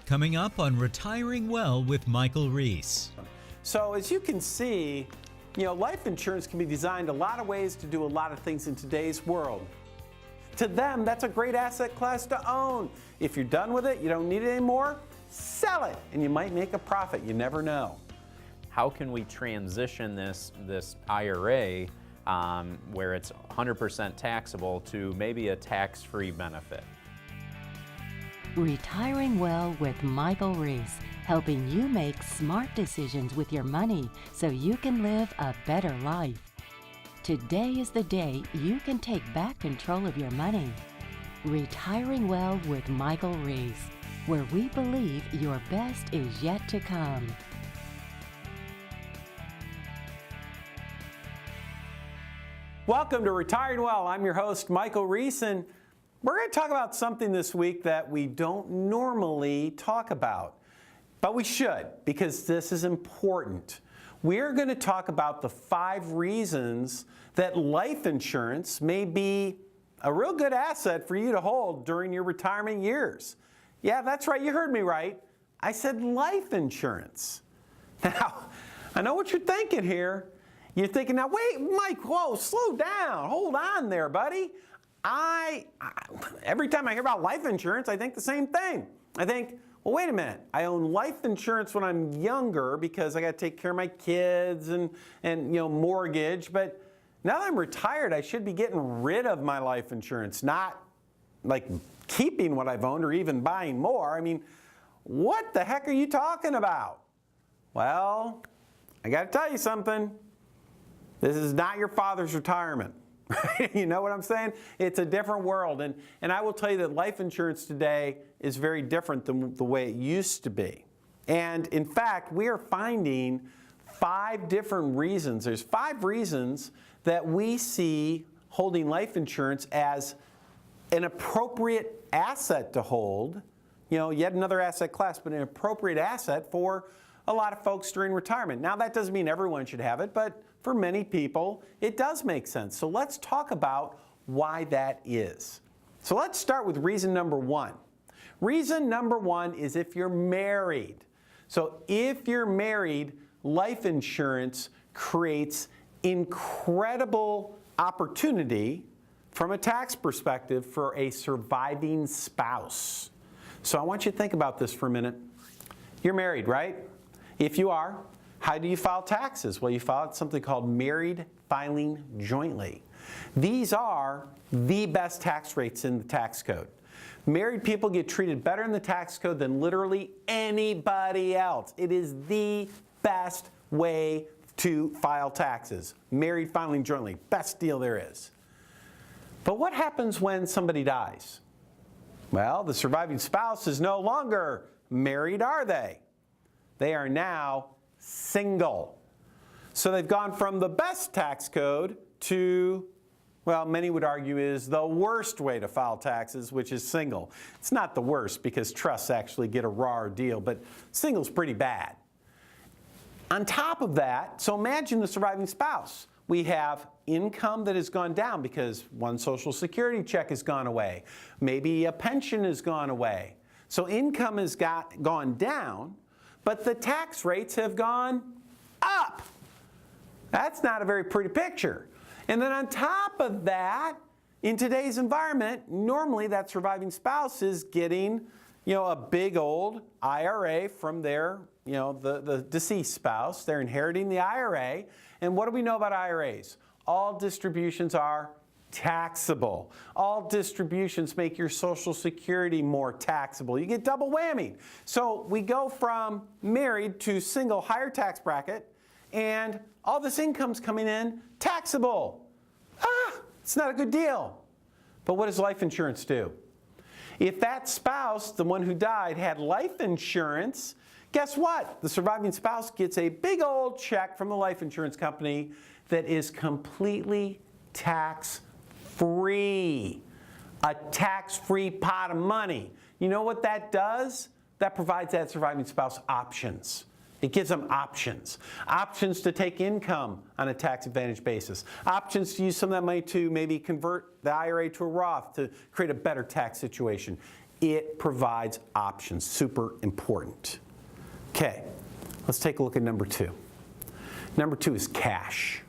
Coming up on Retiring Well with Michael Reese. So as you can see, life insurance can be designed a lot of ways to do a lot of things in today's world. To them, that's a great asset class to own. If you're done with it, you don't need it anymore, sell it, and you might make a profit. You never know. How can we transition this IRA where it's 100% taxable to maybe a tax-free benefit? Retiring Well with Michael Reese, helping you make smart decisions with your money so you can live a better life. Today is the day you can take back control of your money. Retiring Well with Michael Reese, where we believe your best is yet to come. Welcome to Retiring Well. I'm your host, Michael Reese, and we're going to talk about something this week that we don't normally talk about, but we should, because this is important. We're going to talk about the 5 reasons that life insurance may be a real good asset for you to hold during your retirement years. Yeah, that's right, you heard me right. I said life insurance. Now, I know what you're thinking here. You're thinking, now wait, Mike, whoa, slow down. Hold on there, buddy. Every time I hear about life insurance, I think the same thing. I think, well, wait a minute. I own life insurance when I'm younger because I got to take care of my kids and mortgage. But now that I'm retired, I should be getting rid of my life insurance, not like keeping what I've owned or even buying more. I mean, what the heck are you talking about? Well, I got to tell you something. This is not your father's retirement. You know what I'm saying? It's a different world. And I will tell you that life insurance today is very different than the way it used to be. And in fact, we are finding 5 different reasons. There's 5 reasons that we see holding life insurance as an appropriate asset to hold. Yet another asset class, but an appropriate asset for a lot of folks during retirement. Now, that doesn't mean everyone should have it, but for many people, it does make sense. So let's talk about why that is. So let's start with reason number 1. Reason number 1 is if you're married. So if you're married, life insurance creates incredible opportunity from a tax perspective for a surviving spouse. So I want you to think about this for a minute. You're married, right? If you are, how do you file taxes? Well, you file something called married filing jointly. These are the best tax rates in the tax code. Married people get treated better in the tax code than literally anybody else. It is the best way to file taxes. Married filing jointly, best deal there is. But what happens when somebody dies? Well, the surviving spouse is no longer married, are they? They are now single. So they've gone from the best tax code to, well, many would argue is the worst way to file taxes, which is single. It's not the worst because trusts actually get a raw deal, but single's pretty bad. On top of that, so imagine the surviving spouse. We have income that has gone down because one Social Security check has gone away. Maybe a pension has gone away. So income has gone down, but the tax rates have gone up. That's not a very pretty picture. And then on top of that, in today's environment, normally that surviving spouse is getting, a big old IRA from their, the deceased spouse. They're inheriting the IRA. And what do we know about IRAs? All distributions are taxable. All distributions make your Social Security more taxable. You get double whammy. So we go from married to single, higher tax bracket, and all this income's coming in taxable. It's not a good deal. But what does life insurance do? If that spouse, the one who died, had life insurance, guess what? The surviving spouse gets a big old check from the life insurance company that is completely tax-free. A tax-free pot of money. You know what that does? That provides that surviving spouse options. It gives them options. Options to take income on a tax advantage basis. Options to use some of that money to maybe convert the IRA to a Roth to create a better tax situation. It provides options, super important. Okay, let's take a look at number 2. Number 2 is cash.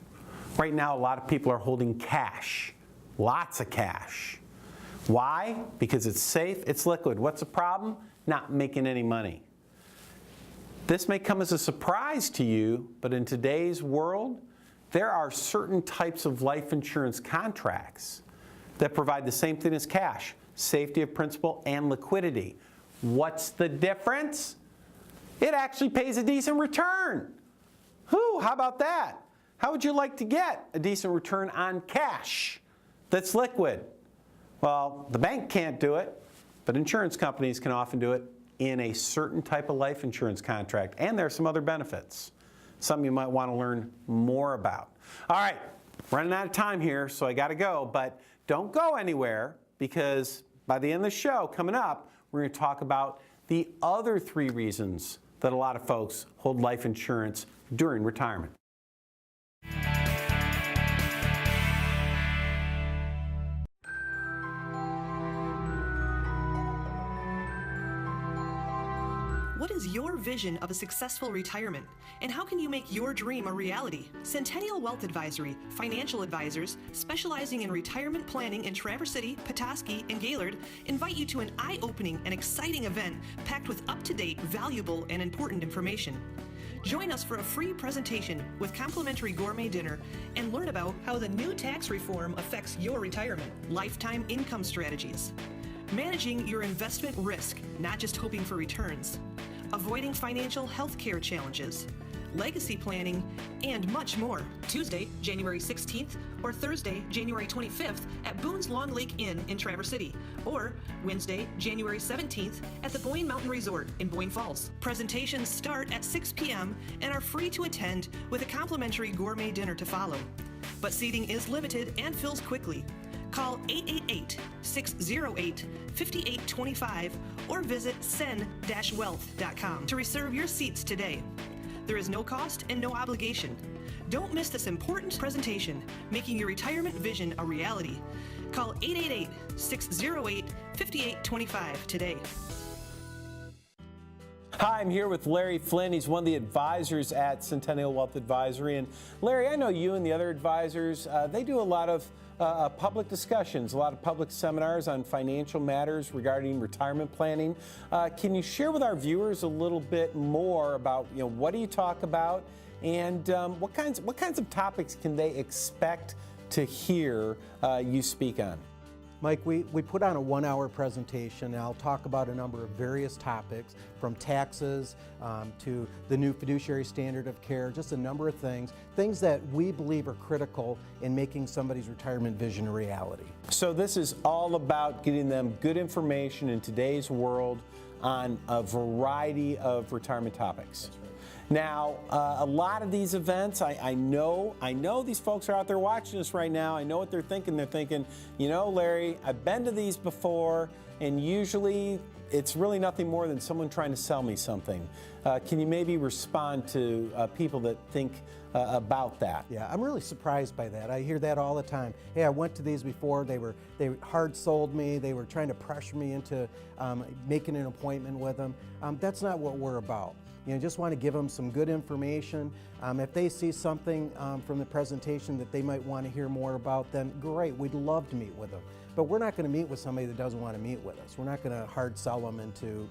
Right now, a lot of people are holding cash, lots of cash. Why? Because it's safe, it's liquid. What's the problem? Not making any money. This may come as a surprise to you, but in today's world, there are certain types of life insurance contracts that provide the same thing as cash, safety of principal and liquidity. What's the difference? It actually pays a decent return. Whew, how about that? How would you like to get a decent return on cash that's liquid? Well, the bank can't do it, but insurance companies can often do it in a certain type of life insurance contract. And there are some other benefits, some you might want to learn more about. All right, running out of time here, so I got to go, but don't go anywhere, because by the end of the show, coming up, we're going to talk about the other 3 reasons that a lot of folks hold life insurance during retirement. What is your vision of a successful retirement? And how can you make your dream a reality? Centennial Wealth Advisory, financial advisors specializing in retirement planning in Traverse City, Petoskey, and Gaylord, invite you to an eye-opening and exciting event packed with up-to-date, valuable, and important information. Join us for a free presentation with complimentary gourmet dinner and learn about how the new tax reform affects your retirement, lifetime income strategies, managing your investment risk, not just hoping for returns, avoiding financial health care challenges, legacy planning, and much more. Tuesday, January 16th, or Thursday, January 25th at Boone's Long Lake Inn in Traverse City, or Wednesday, January 17th at the Boyne Mountain Resort in Boyne Falls. Presentations start at 6 p.m. and are free to attend with a complimentary gourmet dinner to follow. But seating is limited and fills quickly. Call 888-608-5825 or visit sen-wealth.com to reserve your seats today. There is no cost and no obligation. Don't miss this important presentation, making your retirement vision a reality. Call 888-608-5825 today. Hi, I'm here with Larry Flynn. He's one of the advisors at Centennial Wealth Advisory. And Larry, I know you and the other advisors, they do a lot of public discussions, a lot of public seminars on financial matters regarding retirement planning. Can you share with our viewers a little bit more about, what do you talk about, and what kinds of topics can they expect to hear you speak on? Mike, we put on a 1-hour presentation, and I'll talk about a number of various topics, from taxes to the new fiduciary standard of care, just a number of things that we believe are critical in making somebody's retirement vision a reality. So this is all about getting them good information in today's world on a variety of retirement topics. That's right. Now, a lot of these events, I know these folks are out there watching us right now. I know what they're thinking. They're thinking, Larry, I've been to these before, and usually it's really nothing more than someone trying to sell me something. Can you maybe respond to people that think about that? Yeah, I'm really surprised by that. I hear that all the time. Hey, I went to these before. They hard sold me. They were trying to pressure me into making an appointment with them. That's not what we're about. Just want to give them some good information. If they see something from the presentation that they might want to hear more about, then great, we'd love to meet with them. But we're not going to meet with somebody that doesn't want to meet with us. We're not going to hard sell them into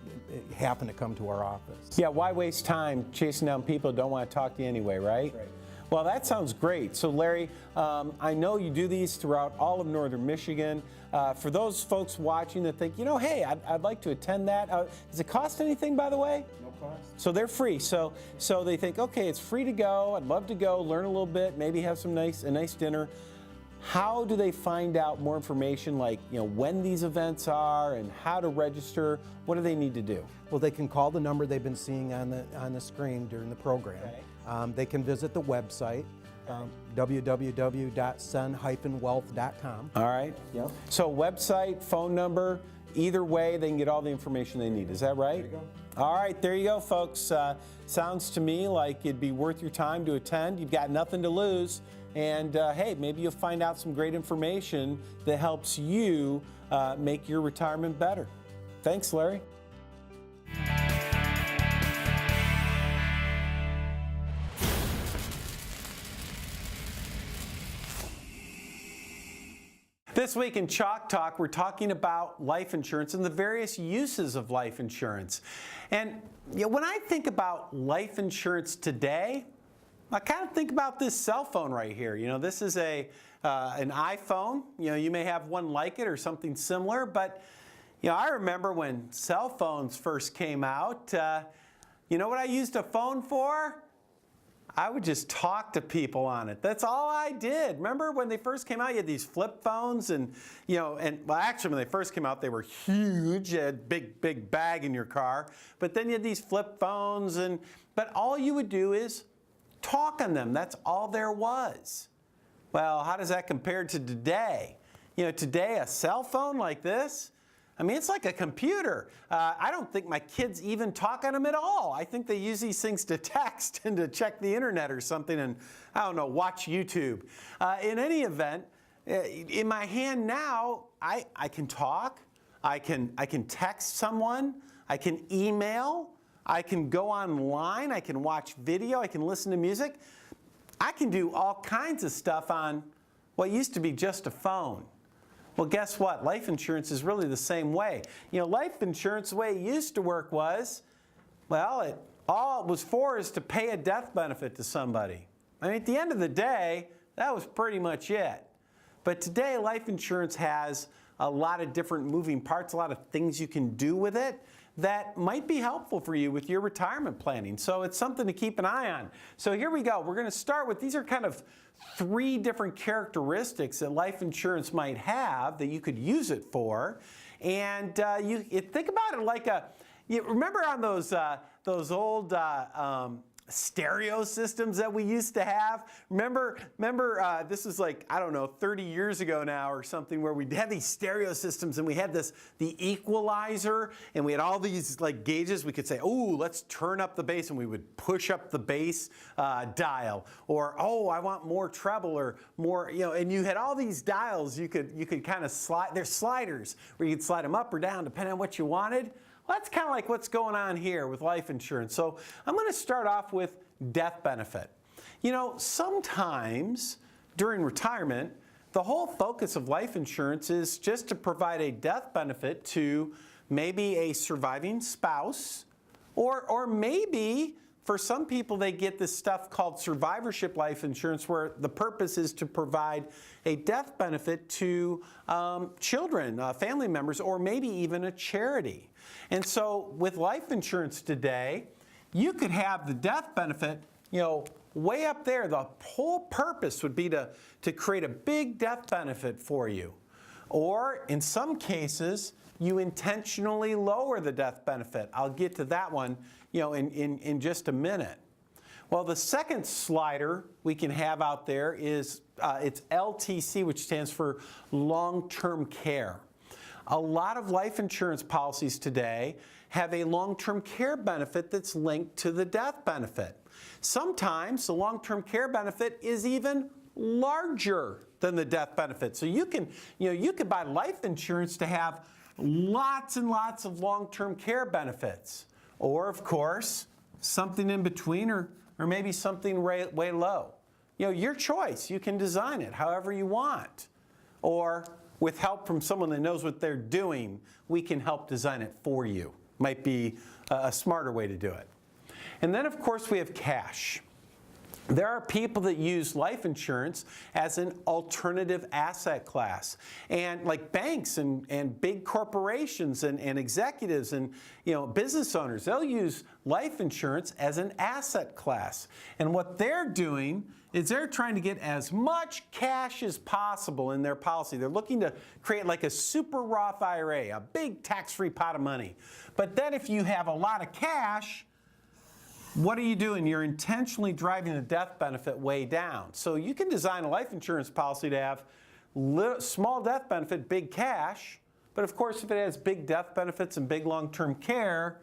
having to come to our office. Yeah, why waste time chasing down people who don't want to talk to you anyway, right? Right. Well, that sounds great. So, Larry, I know you do these throughout all of northern Michigan. For those folks watching that think, hey, I'd like to attend that. Does it cost anything, by the way? No cost. So they're free. So they think, okay, it's free to go. I'd love to go, learn a little bit, maybe have a nice dinner. How do they find out more information, like when these events are and how to register? What do they need to do? Well, they can call the number they've been seeing on the screen during the program. Okay. They can visit the website, www.sen-wealth.com. All right. Yep. So website, phone number, either way, they can get all the information they need. Is that right? There you go. All right, there you go, folks. Sounds to me like it'd be worth your time to attend. You've got nothing to lose. And hey, maybe you'll find out some great information that helps you make your retirement better. Thanks, Larry. This week in Chalk Talk, we're talking about life insurance and the various uses of life insurance. And when I think about life insurance today, I kind of think about this cell phone right here. This is an iPhone. You may have one like it or something similar, but I remember when cell phones first came out. You know what I used a phone for? I would just talk to people on it. That's all I did. Remember when they first came out, you had these flip phones and actually when they first came out, they were huge. You had big bag in your car. But then you had these flip phones but all you would do is talk on them. That's all there was. Well, how does that compare to today? Today a cell phone like this, it's like a computer. I don't think my kids even talk on them at all. I think they use these things to text and to check the internet or something and, watch YouTube. In any event, in my hand now, I can talk, I can text someone, I can email, I can go online, I can watch video, I can listen to music. I can do all kinds of stuff on what used to be just a phone. Well, guess what? Life insurance is really the same way. Life insurance, the way it used to work was, all it was for is to pay a death benefit to somebody. At the end of the day, that was pretty much it. But today, life insurance has a lot of different moving parts, a lot of things you can do with it that might be helpful for you with your retirement planning. So it's something to keep an eye on. So here we go. We're going to start with, these are kind of 3 different characteristics that life insurance might have that you could use it for. And you think about it like you remember on those old stereo systems that we used to have? Remember this was 30 years ago now or something, where we'd have these stereo systems and we had the equalizer and we had all these gauges. We could say, oh, let's turn up the bass, and we would push up the bass dial. Or, oh, I want more treble or more, and you had all these dials you could kind of slide. There's sliders where you could slide them up or down depending on what you wanted. Well, that's kind of like what's going on here with life insurance. So I'm going to start off with death benefit. Sometimes during retirement, the whole focus of life insurance is just to provide a death benefit to maybe a surviving spouse, or maybe for some people they get this stuff called survivorship life insurance, where the purpose is to provide a death benefit to children, family members, or maybe even a charity. And so with life insurance today, you could have the death benefit, way up there. The whole purpose would be to create a big death benefit for you. Or in some cases, you intentionally lower the death benefit. I'll get to that one, in just a minute. Well, the second slider we can have out there is it's LTC, which stands for long-term care. A lot of life insurance policies today have a long-term care benefit that's linked to the death benefit. Sometimes the long-term care benefit is even larger than the death benefit. So you can buy life insurance to have lots and lots of long-term care benefits. Or, of course, something in between, or maybe something way low. Your choice. You can design it however you want. Or with help from someone that knows what they're doing, we can help design it for you. Might be a smarter way to do it. And then, of course, we have cash. There are people that use life insurance as an alternative asset class. And like banks and big corporations and executives and business owners, they'll use life insurance as an asset class. And what they're doing is they're trying to get as much cash as possible in their policy. They're looking to create like a super Roth IRA, a big tax-free pot of money. But then if you have a lot of cash, what are you doing? You're intentionally driving the death benefit way down. So you can design a life insurance policy to have small death benefit, big cash. But of course, if it has big death benefits and big long-term care,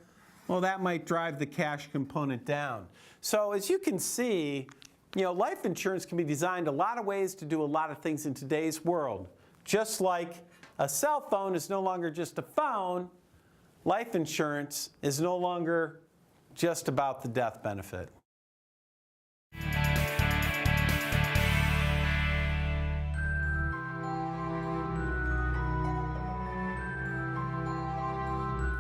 well, that might drive the cash component down. So as you can see, life insurance can be designed a lot of ways to do a lot of things in today's world. Just like a cell phone is no longer just a phone, life insurance is no longer just about the death benefit.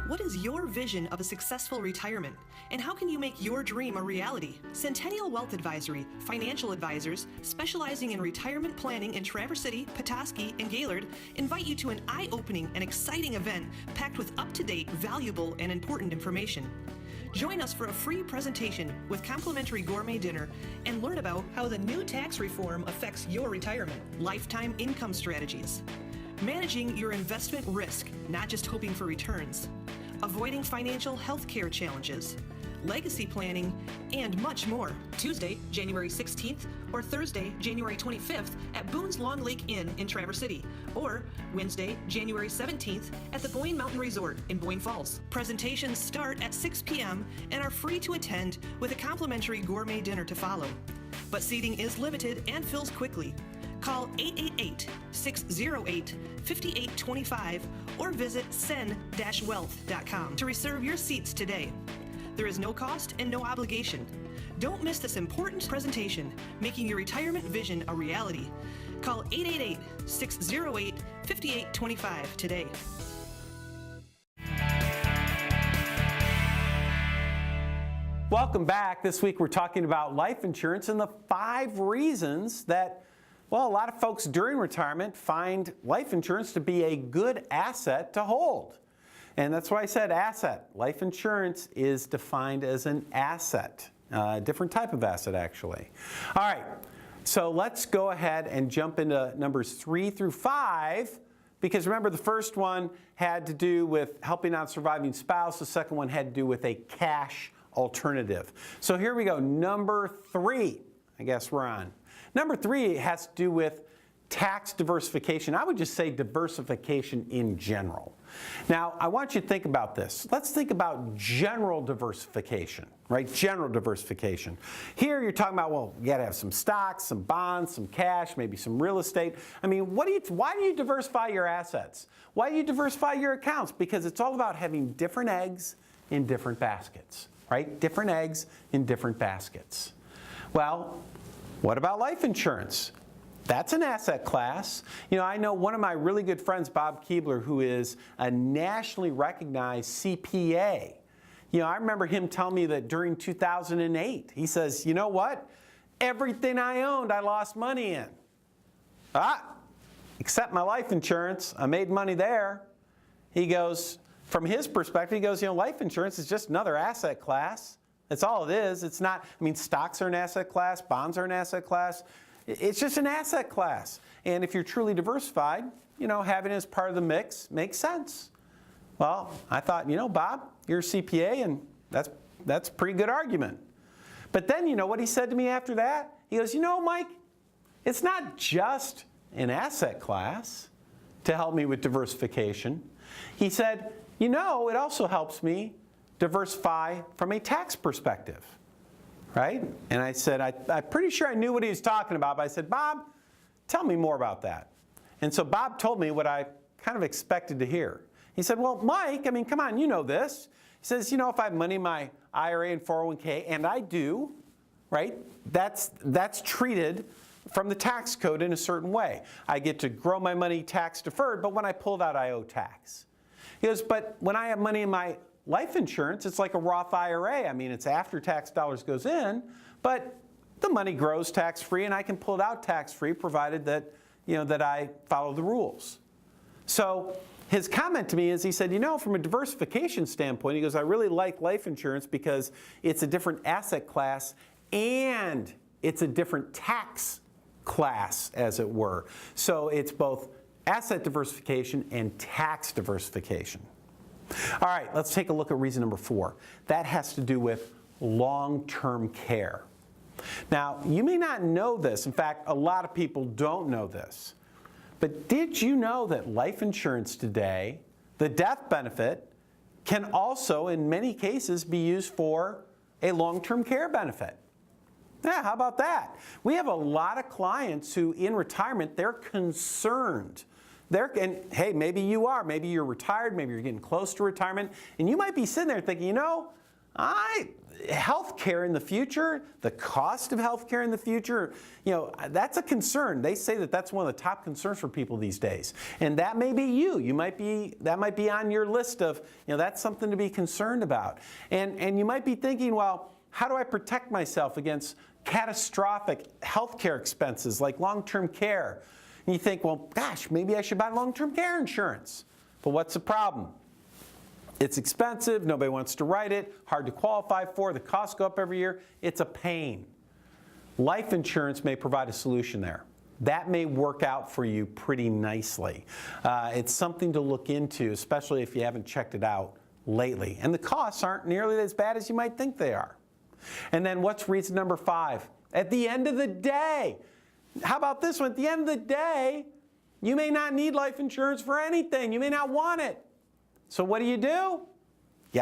What is your vision of a successful retirement? And how can you make your dream a reality? Centennial Wealth Advisory, financial advisors specializing in retirement planning in Traverse City, Petoskey, and Gaylord, invite you to an eye-opening and exciting event packed with up-to-date, valuable, and important information. Join us for a free presentation with complimentary gourmet dinner and learn about how the new tax reform affects your retirement, lifetime income strategies, managing your investment risk, not just hoping for returns, avoiding financial health care challenges, legacy planning, and much more. Tuesday, January 16th, or Thursday, January 25th at Boone's Long Lake Inn in Traverse City, or Wednesday, January 17th at the Boyne Mountain Resort in Boyne Falls. Presentations start at 6 p.m. and are free to attend with a complimentary gourmet dinner to follow. But seating is limited and fills quickly. Call 888-608-5825 or visit sen-wealth.com to reserve your seats today. There is no cost and no obligation. Don't miss this important presentation, making your retirement vision a reality. Call 888-608-5825 today. Welcome back. This week we're talking about life insurance and the 5 reasons that, well, a lot of folks during retirement find life insurance to be a good asset to hold. And that's why I said asset. Life insurance is defined as an asset, a different type of asset actually. All right, so let's go ahead and jump into numbers 3 through 5, because remember the first one had to do with helping out a surviving spouse, the second one had to do with a cash alternative. So here we go, number 3, I guess we're on. Number 3 has to do with tax diversification. I would just say diversification in general. Now, I want you to think about this. Let's think about general diversification, right? General diversification. Here you're talking about, well, you got to have some stocks, some bonds, some cash, maybe some real estate. I mean, why do you diversify your assets? Why do you diversify your accounts? Because it's all about having different eggs in different baskets, right? Different eggs in different baskets. Well, what about life insurance? That's an asset class. You know, I know one of my really good friends, Bob Keebler, who is a nationally recognized CPA. You know, I remember him telling me that during 2008, he says, you know what? Everything I owned, I lost money in. Except my life insurance. I made money there. He goes, from his perspective, he goes, you know, life insurance is just another asset class. That's all it is. It's not, I mean, stocks are an asset class, bonds are an asset class. It's just an asset class. And if you're truly diversified, you know, having it as part of the mix makes sense. Well, I thought, you know, Bob, you're a CPA, and that's a pretty good argument. But then, you know what he said to me after that? He goes, you know, Mike, it's not just an asset class to help me with diversification. He said, you know, it also helps me diversify from a tax perspective. Right? And I said, I'm pretty sure I knew what he was talking about, but I said, Bob, tell me more about that. And so Bob told me what I kind of expected to hear. He said, well, Mike, I mean, come on, you know this. He says, you know, if I have money in my IRA and 401k, and I do, right, that's treated from the tax code in a certain way. I get to grow my money tax deferred, but when I pull it out, I owe tax. He goes, but when I have money in my life insurance, it's like a Roth IRA. I mean, it's after tax dollars goes in, but the money grows tax-free, and I can pull it out tax-free, provided that, you know, that I follow the rules. So his comment to me is, he said, you know, from a diversification standpoint, he goes, I really like life insurance because it's a different asset class and it's a different tax class, as it were. So it's both asset diversification and tax diversification. All right, let's take a look at reason number 4. That has to do with long-term care. Now, you may not know this. In fact, a lot of people don't know this. But did you know that life insurance today, the death benefit, can also, in many cases, be used for a long-term care benefit? Yeah, how about that? We have a lot of clients who, in retirement, they're concerned And hey, maybe you are. Maybe you're retired. Maybe you're getting close to retirement. And you might be sitting there thinking, healthcare in the future, the cost of healthcare in the future, that's a concern. They say that that's one of the top concerns for people these days. And that may be you. That might be on your list of, that's something to be concerned about. And you might be thinking, well, how do I protect myself against catastrophic healthcare expenses like long-term care? And you think, well, gosh, maybe I should buy long-term care insurance. But what's the problem? It's expensive, nobody wants to write it, hard to qualify for, the costs go up every year. It's a pain. Life insurance may provide a solution there. That may work out for you pretty nicely. It's something to look into, especially if you haven't checked it out lately. And the costs aren't nearly as bad as you might think they are. And then what's reason number 5? At the end of the day, how about this one? At the end of the day, you may not need life insurance for anything. You may not want it. So what do? You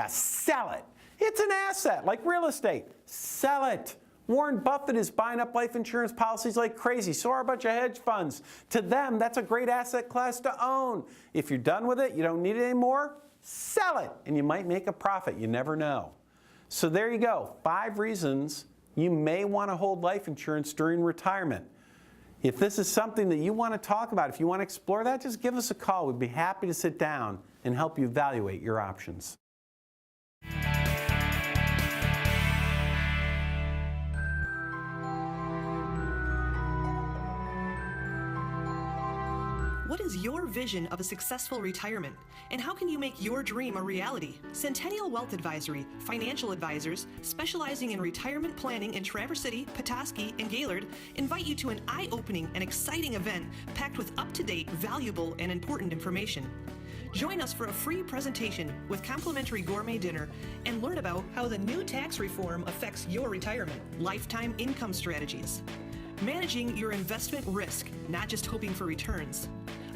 sell it. It's an asset, like real estate. Sell it. Warren Buffett is buying up life insurance policies like crazy. So are a bunch of hedge funds. To them, that's a great asset class to own. If you're done with it, you don't need it anymore, sell it. And you might make a profit. You never know. So there you go. 5 reasons you may want to hold life insurance during retirement. If this is something that you want to talk about, if you want to explore that, just give us a call. We'd be happy to sit down and help you evaluate your options. What is your vision of a successful retirement? And how can you make your dream a reality? Centennial Wealth Advisory, financial advisors specializing in retirement planning in Traverse City, Petoskey, and Gaylord invite you to an eye-opening and exciting event packed with up-to-date, valuable, and important information. Join us for a free presentation with complimentary gourmet dinner and learn about how the new tax reform affects your retirement, lifetime income strategies, managing your investment risk, not just hoping for returns,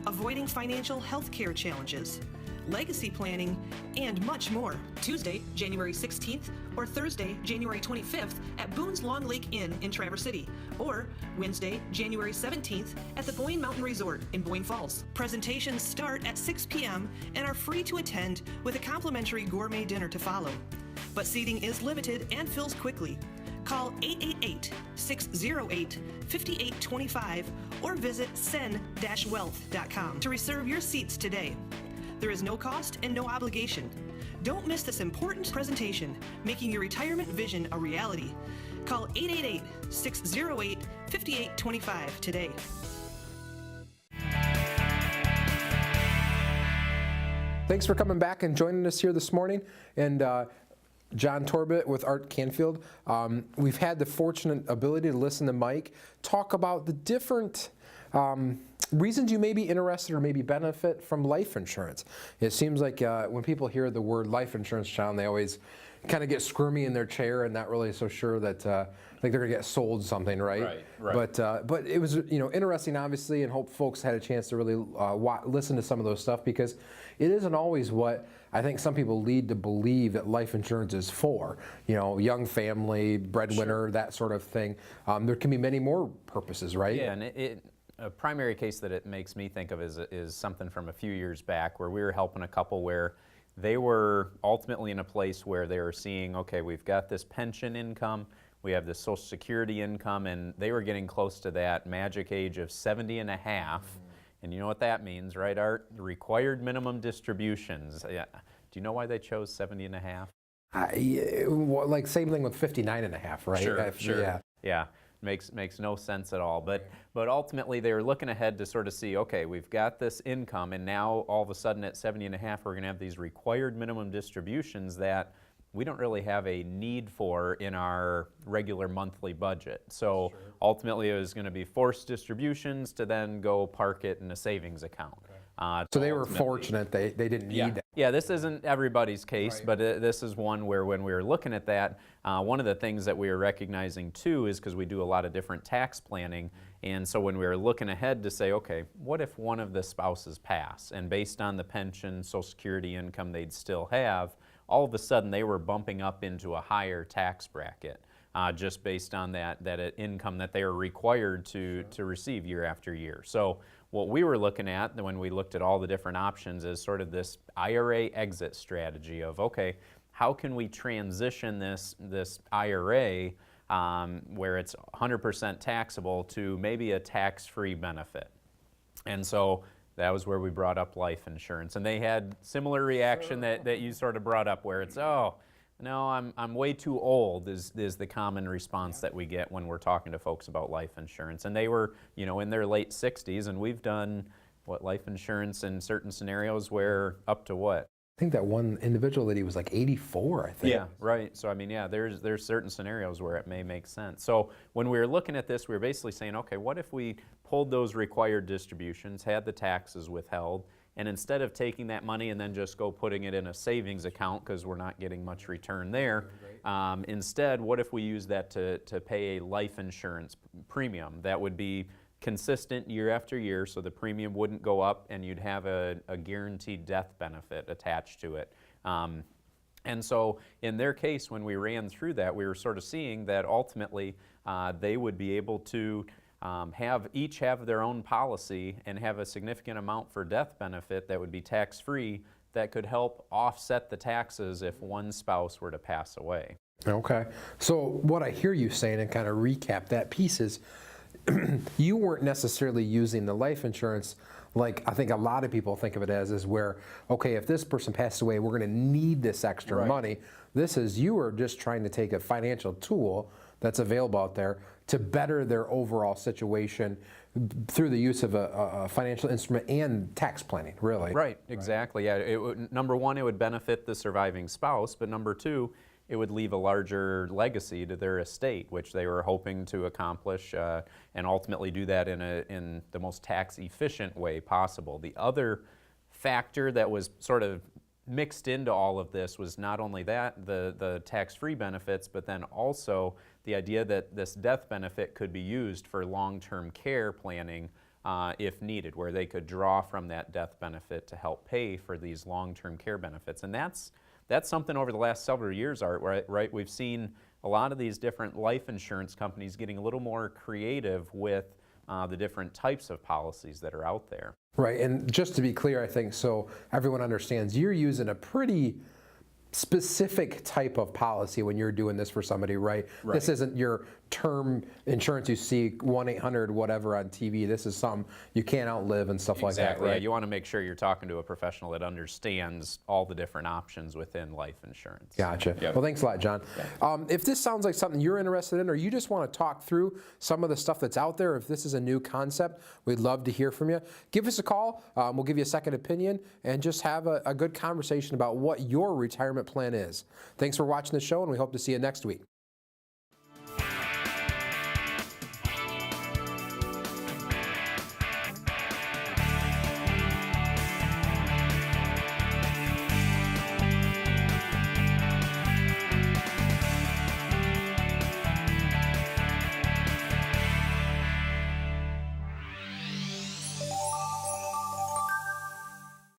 avoiding financial health care challenges, legacy planning, and much more. Tuesday, January 16th, or Thursday, January 25th at Boone's Long Lake Inn in Traverse City, or Wednesday, January 17th at the Boyne Mountain Resort in Boyne Falls. Presentations start at 6 p.m. and are free to attend with a complimentary gourmet dinner to follow. But seating is limited and fills quickly. Call 888-608-5825 or visit sen-wealth.com to reserve your seats today. There is no cost and no obligation. Don't miss this important presentation, making your retirement vision a reality. Call 888-608-5825 today. Thanks for coming back and joining us here this morning. And John Torbett with Art Canfield. We've had the fortunate ability to listen to Mike talk about the different reasons you may be interested or maybe benefit from life insurance. It seems like when people hear the word life insurance, John, they always kind of get squirmy in their chair and not really so sure that like they're going to get sold something, right? Right. But it was interesting, obviously, and hope folks had a chance to really listen to some of those stuff, because it isn't always what I think some people lead to believe that life insurance is for. Young family, breadwinner, that sort of thing. There can be many more purposes, right? Yeah, and a primary case that it makes me think of is something from a few years back where we were helping a couple where they were ultimately in a place where they were seeing, okay, we've got this pension income, we have this Social Security income, and they were getting close to that magic age of 70 and a half. And you know what that means, right, Art? Required minimum distributions. Yeah. Do you know why they chose 70 and a half? Like same thing with 59 and a half, right? Sure. Yeah. Makes no sense at all. But ultimately they were looking ahead to sort of see, okay, we've got this income, and now all of a sudden at 70 and a half we're going to have these required minimum distributions that we don't really have a need for in our regular monthly budget. So ultimately it was going to be forced distributions to then go park it in a savings account. So they were fortunate they didn't need that. Yeah, this isn't everybody's case, but this is one where when we were looking at that, one of the things that we were recognizing too is because we do a lot of different tax planning, and so when we were looking ahead to say, okay, what if one of the spouses pass, and based on the pension, Social Security income they'd still have, all of a sudden they were bumping up into a higher tax bracket. just based on that income that they are required to receive year after year. So what we were looking at when we looked at all the different options is sort of this IRA exit strategy of, okay, how can we transition this IRA where it's 100% taxable to maybe a tax-free benefit? And so that was where we brought up life insurance. And they had similar reaction that you sort of brought up, where it's, oh, no, I'm way too old is the common response that we get when we're talking to folks about life insurance. And they were, in their late 60s, and we've done, life insurance in certain scenarios where up to what? I think that one individual lady was like 84, I think. Yeah, right. So I mean, yeah, there's certain scenarios where it may make sense. So when we were looking at this, we were basically saying, okay, what if we pulled those required distributions, had the taxes withheld, and instead of taking that money and then just go putting it in a savings account because we're not getting much return there, instead, what if we use that to pay a life insurance premium that would be consistent year after year, so the premium wouldn't go up and you'd have a guaranteed death benefit attached to it. And so in their case, when we ran through that, we were sort of seeing that ultimately they would be able to each have their own policy and have a significant amount for death benefit that would be tax-free that could help offset the taxes if one spouse were to pass away. Okay. So what I hear you saying, and kind of recap that piece, is you weren't necessarily using the life insurance like I think a lot of people think of it as, is where, okay, if this person passes away, we're going to need this extra money. This is, you are just trying to take a financial tool that's available out there to better their overall situation through the use of a financial instrument and tax planning, really. Right, exactly. Yeah, number one, it would benefit the surviving spouse, but number two, it would leave a larger legacy to their estate, which they were hoping to accomplish and ultimately do that in the most tax-efficient way possible. The other factor that was sort of mixed into all of this was not only that, the tax-free benefits, but then also the idea that this death benefit could be used for long-term care planning if needed, where they could draw from that death benefit to help pay for these long-term care benefits. And that's something over the last several years, Art, right? We've seen a lot of these different life insurance companies getting a little more creative with the different types of policies that are out there. Right, and just to be clear, I think, so everyone understands, you're using a pretty specific type of policy when you're doing this for somebody, right? This isn't your term insurance you see 1-800 whatever on TV. This is something you can't outlive and stuff like that, right? Yeah, you want to make sure you're talking to a professional that understands all the different options within life insurance. Gotcha. Well, thanks a lot, John. If this sounds like something you're interested in, or you just want to talk through some of the stuff that's out there, if this is a new concept, we'd love to hear from you. Give us a call. We'll give you a second opinion and just have a good conversation about what your retirement plan is. Thanks for watching the show, and we hope to see you next week.